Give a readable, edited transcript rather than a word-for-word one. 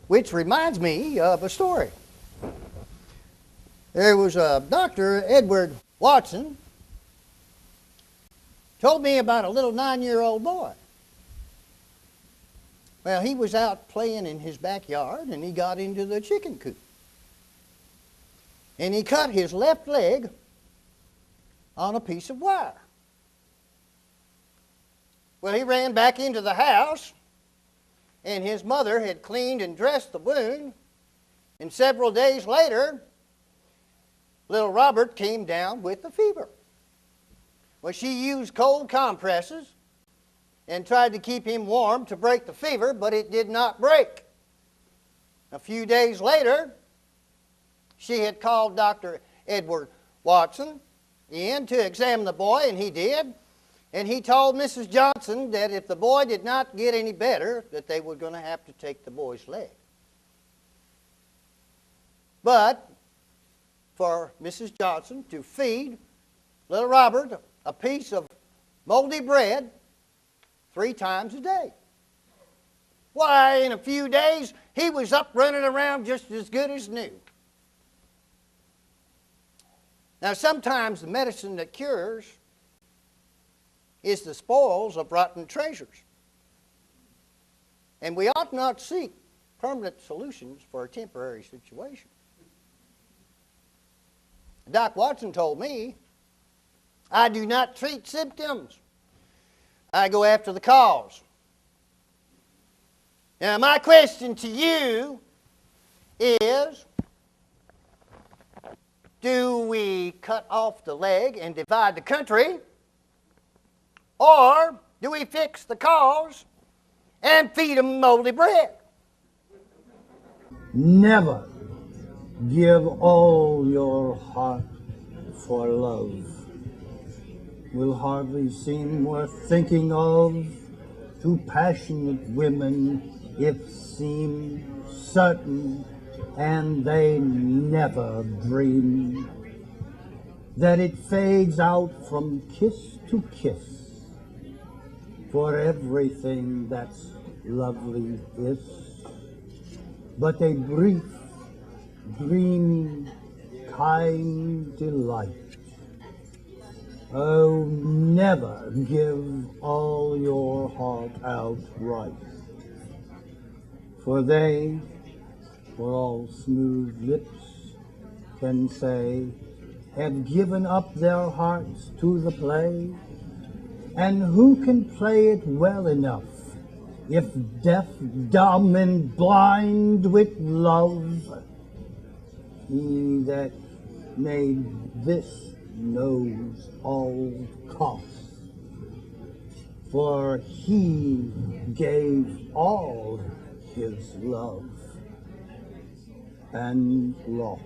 which reminds me of a story. There was a Dr. Edward Watson told me about a little 9-year-old boy. Well, he was out playing in his backyard and he got into the chicken coop. And he cut his left leg on a piece of wire. Well, he ran back into the house and his mother had cleaned and dressed the wound. And several days later, little Robert came down with a fever. Well, she used cold compresses and tried to keep him warm to break the fever, but it did not break. A few days later, she had called Dr. Edward Watson in to examine the boy, and he did. And he told Mrs. Johnson that if the boy did not get any better, that they were going to have to take the boy's leg. But for Mrs. Johnson to feed little Robert a piece of moldy bread 3 times a day. Why, in a few days, he was up running around just as good as new. Now, sometimes the medicine that cures is the spoils of rotten treasures. And we ought not seek permanent solutions for a temporary situation. Doc Watson told me, I do not treat symptoms. I go after the cause. Now, my question to you is, do we cut off the leg and divide the country? Or do we fix the cause and feed them moldy bread? Never give all your heart for love. Will hardly seem worth thinking of to passionate women if seem certain, and they never dream that it fades out from kiss to kiss. For everything that's lovely is but a brief, dreamy, kind delight. Oh, never give all your heart outright, for they, for all smooth lips can say, have given up their hearts to the play. And who can play it well enough if deaf, dumb, and blind with love? He that made this knows all costs, for he gave all his love and lost.